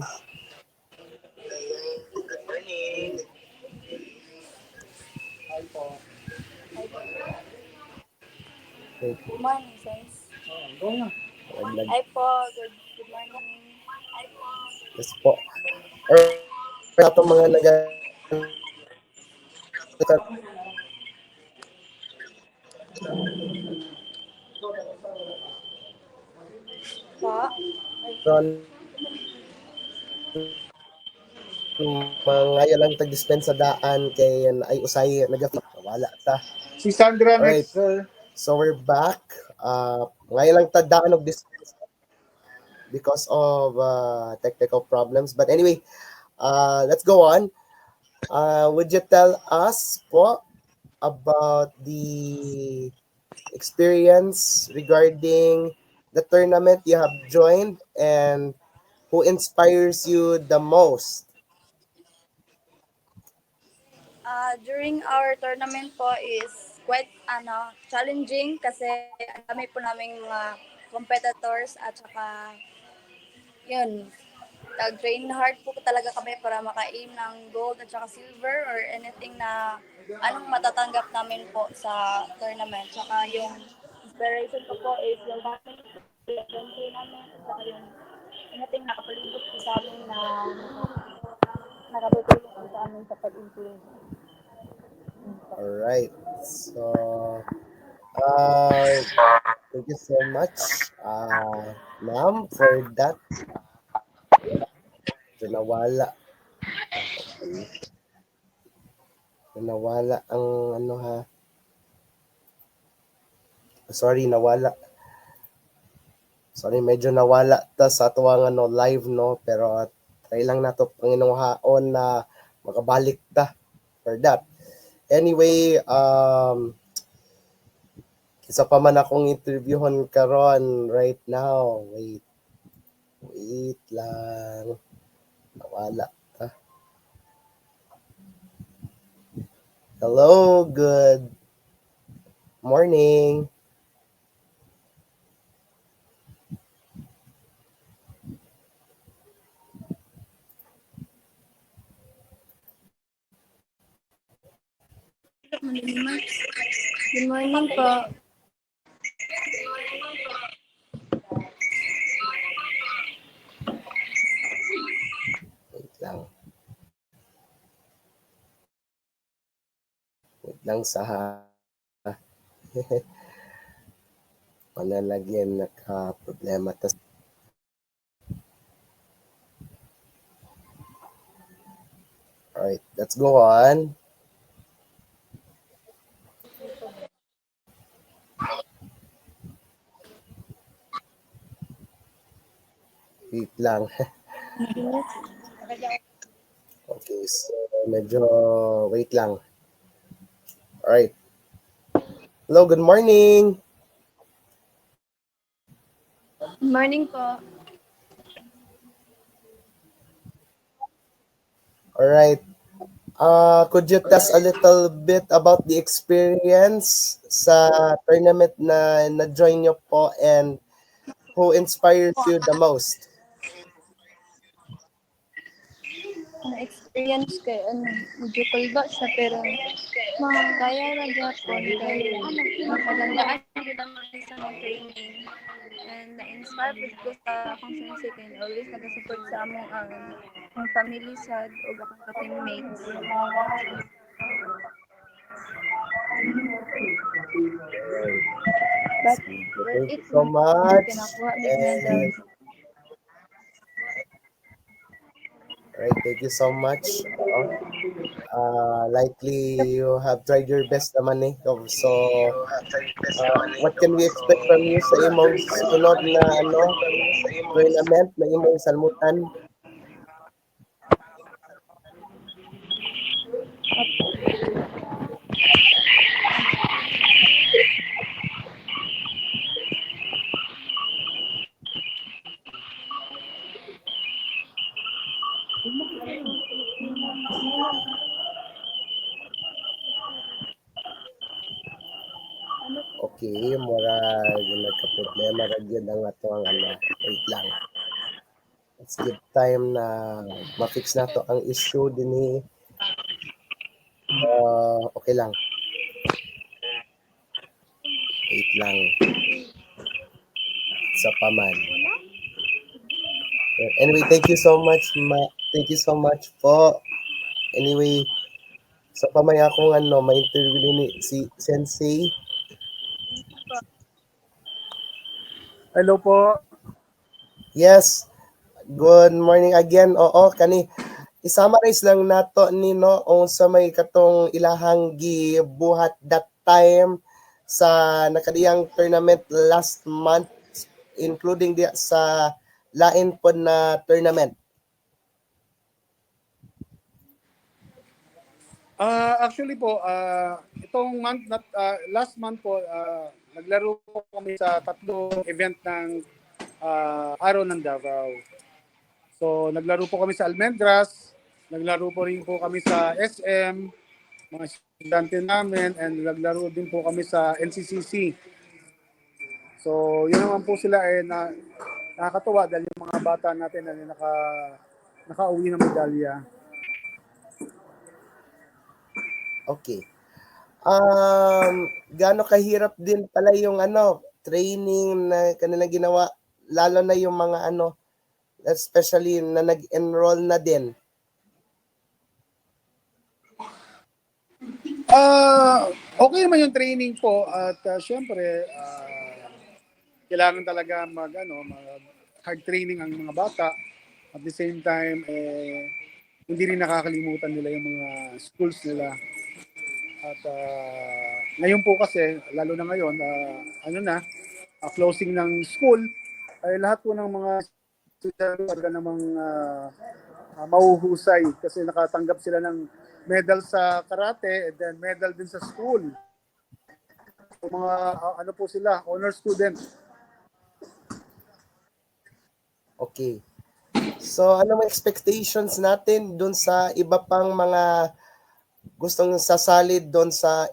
Wait, Good morning, sis. naglag. Hi po. Good morning. Yes po. Or ato mga naga Po. mga lang tag-dispense sa daan kay ay usay wala ta. Si Sandra Alright. next, sir. So we're back. Ngayon lang tadaan og dispense because of technical problems. But anyway, let's go on. Would you tell us po about the experience regarding the tournament you have joined and who inspires you the most? During our tournament po is quite challenging kasi ang dami po naming mga competitors at saka yun, nag-train hard po talaga kami para maka-aim ng gold at saka silver or anything na anong matatanggap namin po sa tournament. Saka yung inspiration ko po is yung country namin at saka yung anything nakapalibot po sa amin na nakatutulong po sa amin sa pag-improve. Alright. So, thank you so much, ma'am, for that. So, nawala. Okay. Nawala ang ano ha. Sorry, nawala. Sorry, medyo nawala ta sa tuwang ano live no, pero try lang nato Panginoon na makabalik ta for that. Anyway, isa pa man akong interviewon karon right now. Wait lang. Nawala ta. Hello, good morning. Good morning po. Wait lang. Wait lang sa panalagyan naka-problema ta. Alright, let's go on. Wait lang. Okay, so medyo wait lang. Alright. Hello, good morning. Good morning po. Alright. Could you tell us a little bit about the experience sa tournament na na-join nyo po and who inspires you the most? Na-experience kay medyo kulba siya pero kaya na gyapon kay magandaan gyud ang isa ng training and na-inspire pud ko sa akong sensei kay always nagasupport sa among ang family sad ug akong ka-teammates. But Thank you so much. kinakuha ni medals. Right, thank you so much. Likely you have tried your best naman eh. So, what can we expect from you sa imong sunod na tournament na imong salmutan? Okay, murag nagka-problema ra gyud ang atong wait lang. Let's give time na ma-fix nato ang issue dinhi. Okay lang. Wait lang. Sa paman. Anyway, thank you so much, thank you so much po. Anyway, sa pamay akong ma-interview ni si Sensei. Hello po. Yes. Good morning again. Oo, kani i-summarize lang nato ni no sa may katong ilahang gibuhat that time sa nakadiyang tournament last month, including sa lain pod na tournament. Actually po, itong month, last month po, naglaro po kami sa tatlong event ng Araw ng Davao. So, naglaro po kami sa Almendras, naglaro po rin po kami sa SM, mga estudyante namin, and naglaro din po kami sa NCCC. So, yun naman po sila nakakatuwa dahil yung mga bata natin na nakauwi ng medalya. Okay. Gaano kahirap din pala yung training na kanila ginawa, lalo na yung mga especially na nag-enroll na din. Okay naman yung training po at syempre kailangan talaga mag hard training ang mga bata. At the same time hindi rin nakakalimutan nila yung mga schools nila. At ngayon po kasi lalo na ngayon closing ng school ay lahat po ng mga estudyante talaga namang mahuhusay kasi nakatanggap sila ng medal sa karate and then medal din sa school. So, mga po sila, honor student. Okay. So ano mga expectations natin doon sa iba pang mga gustong sasali doon sa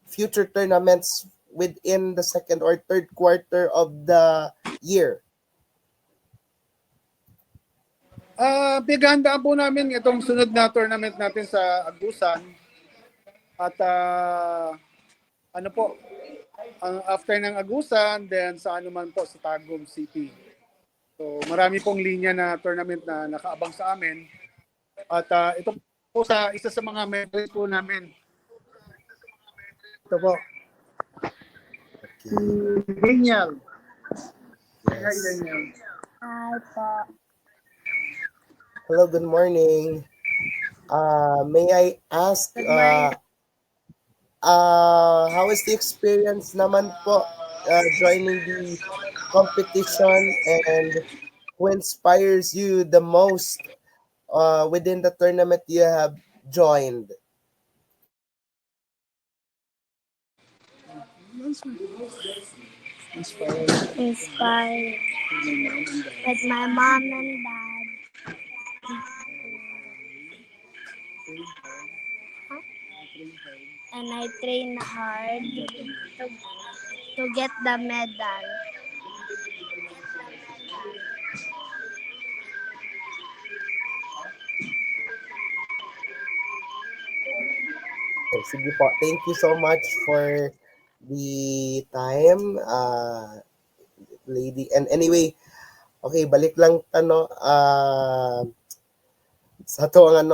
future tournaments within the second or third quarter of the year? Pinaghandaan po namin itong sunod na tournament natin sa Agusan. At after ng Agusan, then sa man po sa Tagum City. So marami pong linya na tournament na nakaabang sa amin. At ito po isa sa mga members po namin. Ito po. Si Daniel. Yes. Hi, Daniel. Hi po. Hello, good morning. May I ask, how is the experience naman po joining the competition, and who inspires you the most within the tournament you have joined? Inspired with my mom and dad. And I train hard to get the medal. Okay, sige po. Thank you so much for the time, lady. And anyway, okay, balik lang sa to ang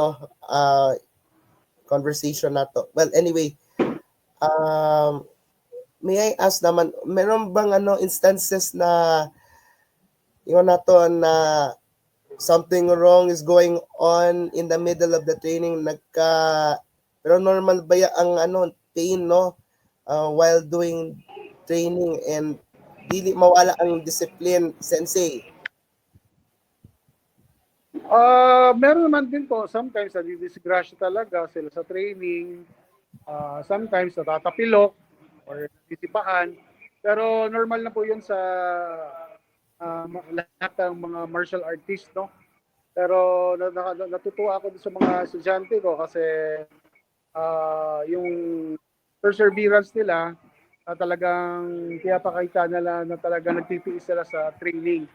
conversation na to. Well, anyway, may I ask naman, meron bang instances na yung nato na something wrong is going on in the middle of the training, pero normal ba ang pain, no? While doing training, and dili mawala ang discipline, sensei. Meron naman din po, sometimes nadidisgrasya talaga sila sa training. Sometimes natatapilok or natisipaan. Pero normal na po yun sa lahat ng mga martial artists, no? Pero natutuwa ako sa mga estudyante ko kasi yung perseverance nila talagang pinapakita nila na talagang nagtitiis sila sa training.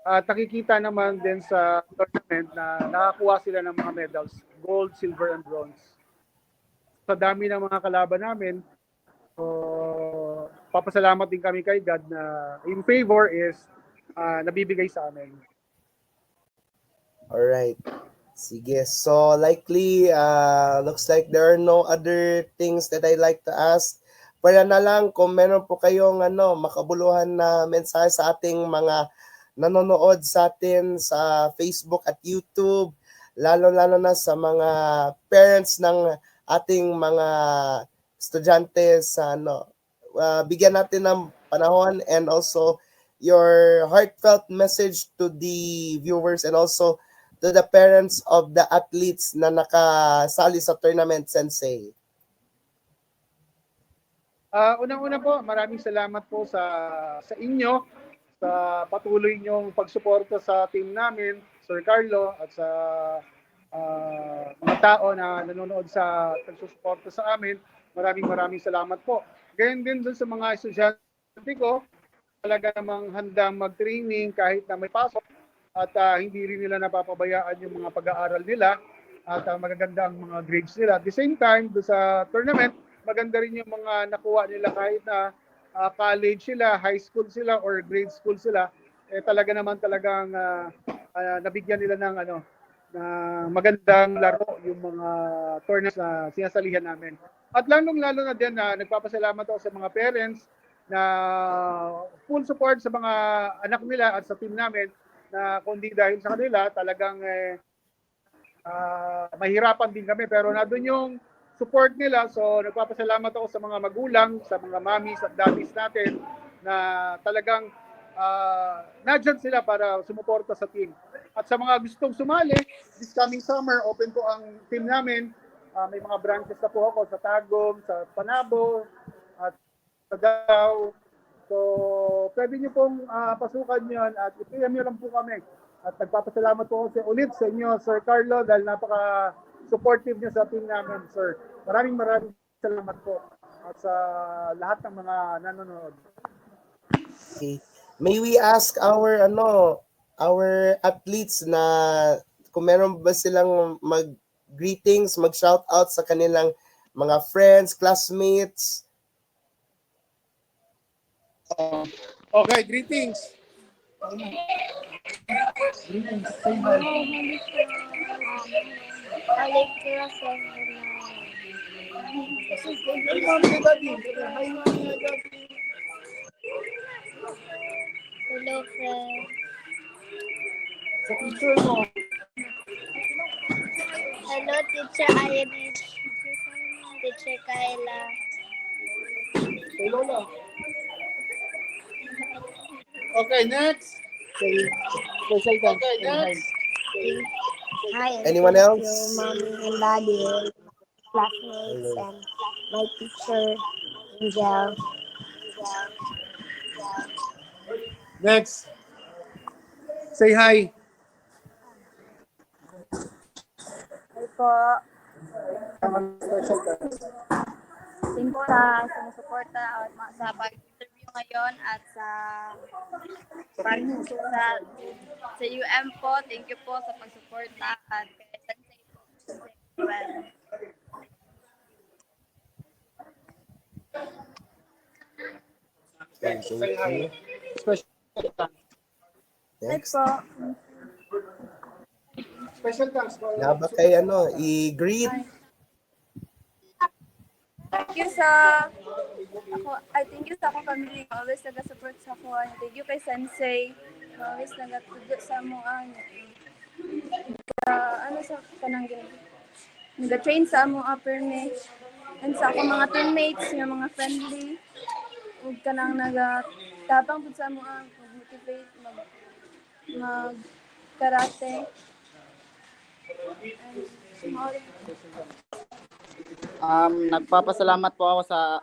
At nakikita naman din sa tournament na nakakuha sila ng mga medals, gold, silver, and bronze. Sa dami ng mga kalaban namin, papasalamat din kami kay God na in favor is nabibigay sa amin. Alright. Sige. So, likely, looks like there are no other things that I like to ask. Para na lang, kung meron po kayong makabuluhan na mensahe sa ating mga nanonood sa atin sa Facebook at YouTube, lalo-lalo na sa mga parents ng ating mga estudyante sa bigyan natin ng panahon, and also your heartfelt message to the viewers and also to the parents of the athletes na nakasali sa tournament, Sensei. Unang-una po, maraming salamat po sa inyo sa patuloy niyong pagsuporta sa team namin, Sir Carlo, at sa mga tao na nanonood sa pagsusuporta sa amin. Maraming salamat po. Ganyan din dun sa mga estudyante ko, talaga namang handang mag-training kahit na may pasok, at hindi rin nila napapabayaan yung mga pag-aaral nila at magaganda ang mga grades nila. At the same time, doon sa tournament, maganda rin yung mga nakuha nila kahit na college sila, high school sila, or grade school sila. Talaga naman talagang nabigyan nila ng na magandang laro yung mga tournaments na sinasalihan namin. At lalong-lalo na din na nagpapasalamat ako sa mga parents na full support sa mga anak nila at sa team namin, na kundi dahil sa kanila talagang mahirapan din kami, pero nandun yung support nila. So nagpapasalamat ako sa mga magulang, sa mga mommies at daddies natin na talagang nandyan sila para sumuporta sa team. At sa mga gustong sumali, this coming summer, open po ang team namin. May mga branches na po ako sa Tagum, sa Panabo, at sa Davao. So, pwede nyo pong pasukan yun at i-PM nyo lang po kami. At nagpapasalamat po ako ulit sa inyo, Sir Carlo, dahil napaka-supportive nyo sa team namin, Sir. Maraming salamat po at sa lahat ng mga nanonood. Okay. May we ask our athletes na kung meron ba silang mag-greetings, mag-shoutout sa kanilang mga friends, classmates? Okay, greetings. Hello, friend. Sa picture mo. Hello, Teacher Irish. Teacher Kayla. Kay Lola. Okay, next. Special thanks. Okay, next. Hi, Anyone thank else? you, Mommy and Daddy, classmates, and my teacher, Angel. Next. Say hi. Hi po. Special thanks. Thank po sa sumusuporta at sa pag-interview ngayon at sa UM po. Thank you po sa pagsuporta at kay Sensei po. Well. Say hi. Special thanks. Next. Po. Special thanks. Na ba kay i-greet? Thank you sa thank you sa akong family nga always nag-support sa ako. Thank you kay Sensei. Always nag-tugot sa mo ano sa kanang nag-train sa among upper match and sa akong mga teammates nga mga friendly ug kanang nagatapang pud sa amo motivate mag karate and small. Nagpapasalamat po ako sa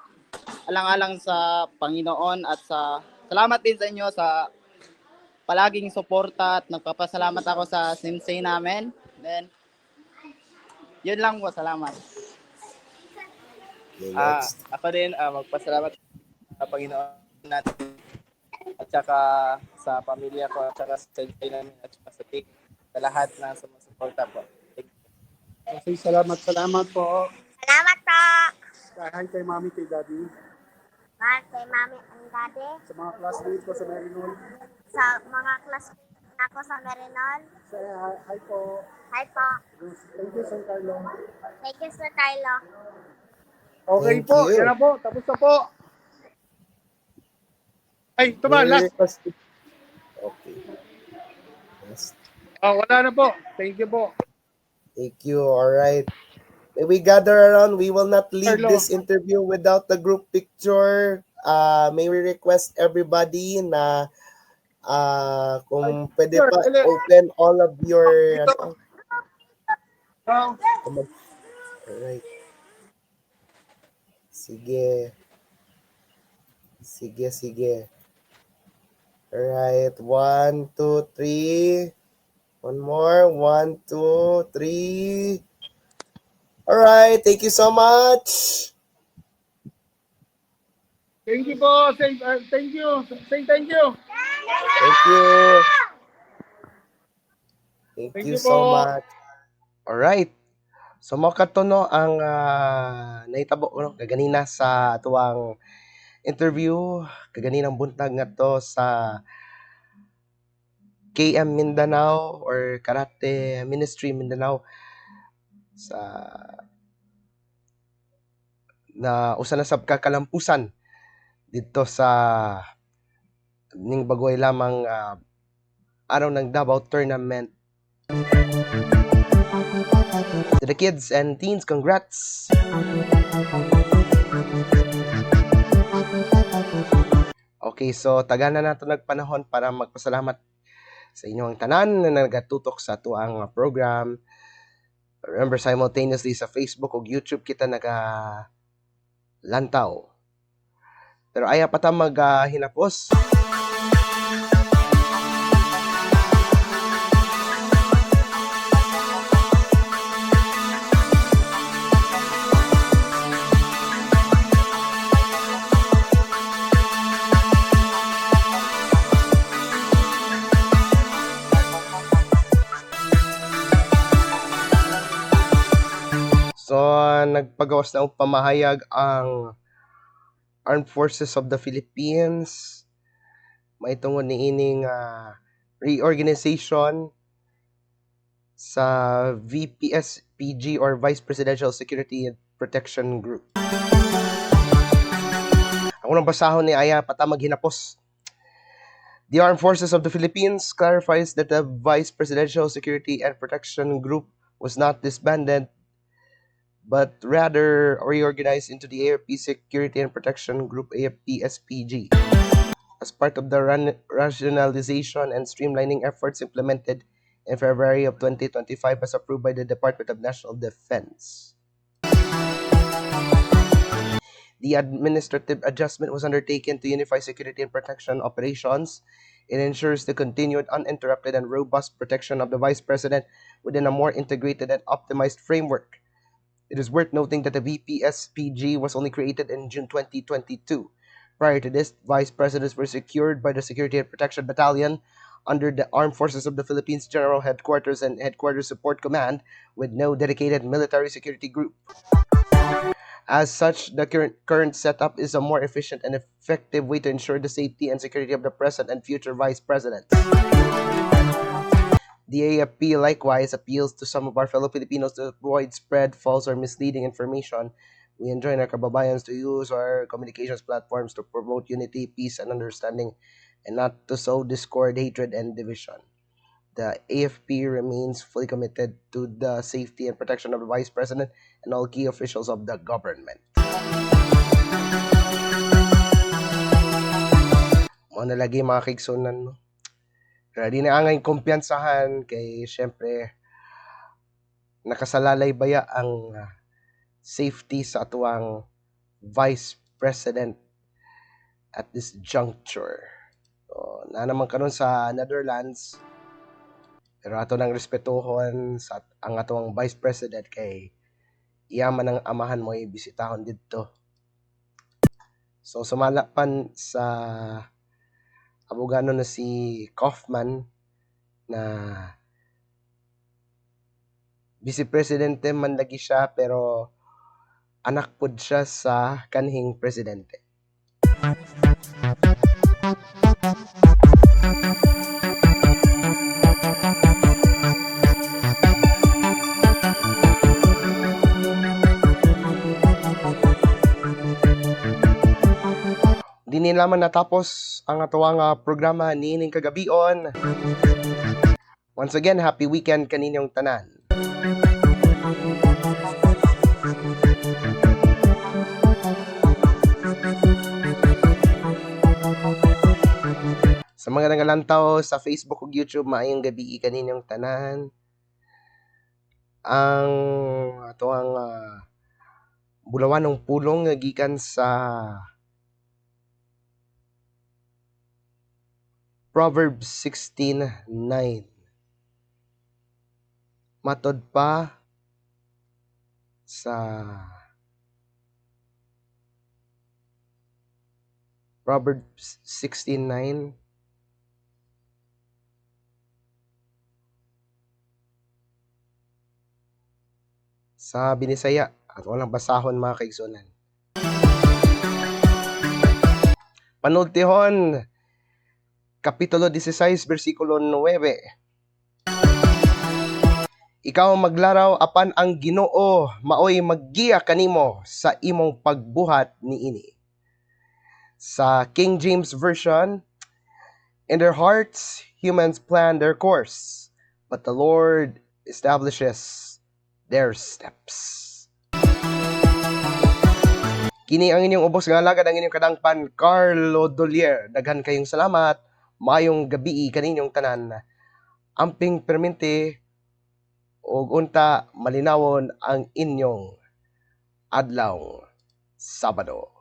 alang-alang sa Panginoon at salamat din sa inyo sa palaging suporta at nagpapasalamat ako sa sensei namin. Then, yun lang po, salamat. Okay, next. Ako din, magpasalamat sa Panginoon natin at saka sa pamilya ko at saka sa sensei namin at saka sa team, sa lahat na sumusuporta po. Okay, salamat po. Salamat po. Hi kay mami, kay daddy. Kay mami and daddy, Sa mga classmates ko sa Marinol. sa mga classmates ako sa Marinol. Say hi po. Hi po. Thank you, San Carlo. Thank you, Sir Kylo. Okay Thank po, you. yan na po. Tapos na po. Ay, ito ba? Last. Okay. Yes. Wala na po. Thank you po. Thank you. All right. May we gather around. We will not leave Carlo. this interview without the group picture. May we request everybody na kung pwede pa open all of your Alright. Sige. Alright. 1, 2, 3. One more. 1, 2, 3. Alright. Thank you so much. Thank you po. Say thank you. Say thank you. Thank you. Thank Thank you you so po. much. Alright. So mo katuno ang nahitabo ko kaganina sa tuwang interview kaganinang buntag ngadto sa KM Mindanao or Karate Ministry Mindanao sa na usa na sab ka kalampusan dito sa ning bagoy lamang araw ng Davao Tournament. To the kids and teens, congrats! Okay, so taga na nato nagpanahon para magpasalamat sa inyong tanan na nagatutok sa tuang program. Remember, simultaneously sa Facebook o YouTube kita lantaw. Pero aya pa ta hinapos. So, nagpagawas na og pamahayag ang Armed Forces of the Philippines. Maitungod ni ining reorganization sa VPSPG or Vice Presidential Security and Protection Group. Ako nang basahon ni Aya pata maghinapos. The Armed Forces of the Philippines clarifies that the Vice Presidential Security and Protection Group was not disbanded but rather reorganized into the AFP Security and Protection Group, AFP-SPG, as part of the rationalization and streamlining efforts implemented in February of 2025 as approved by the Department of National Defense. The administrative adjustment was undertaken to unify security and protection operations. It ensures the continued, uninterrupted, and robust protection of the Vice President within a more integrated and optimized framework. It is worth noting that the VPSPG was only created in June 2022. Prior to this, vice presidents were secured by the Security and Protection Battalion under the Armed Forces of the Philippines General Headquarters and Headquarters Support Command with no dedicated military security group. As such, the current setup is a more efficient and effective way to ensure the safety and security of the present and future vice presidents. The AFP likewise appeals to some of our fellow Filipinos to avoid spread false or misleading information. We enjoin our kababayans to use our communications platforms to promote unity, peace, and understanding, and not to sow discord, hatred, and division. the AFP remains fully committed to the safety and protection of the Vice President and all key officials of the government. Mo na lagi mga kaigsunan, no? Ready na angay kumpiyansahan kay syempre nakasalalay baya ang safety sa atuang Vice President at this juncture. So, na naman karon sa Netherlands, pero ato nang respetuhon sa ang atong Vice President kay iyaman ang amahan mo ibisitahon didto. So sumala pan sa abogano na si Kaufman na Vice Presidente man lagi siya pero anak pud siya sa kanhing presidente. Di naman natapos ang atuang programa niining kagabion. Once again, happy weekend kaninyong tanan. Sa mga nangalantaw sa Facebook ug YouTube, maayong gabi kaninyong tanan. Ang atuang bulawan ng pulong nga gikan sa Proverbs 16:9. Matod pa sa Proverbs 16:9. Sa Binisaya at walang basahon mga kaigsunan. Panultihon Kapitulo 16, versikulo 9. Ikaw maglaraw apan ang Ginoo maoy maggiya kanimo sa imong pagbuhat niini. Sa King James Version, in their hearts humans plan their course, but the Lord establishes their steps. Kini ang inyong ubos nga alagad ang inyong kadangpan, Carlo Dolier. Daghan kayong salamat. Mayong gabi kaninyong tanan. Amping permente ug unta malinawon ang inyong adlaw Sabado.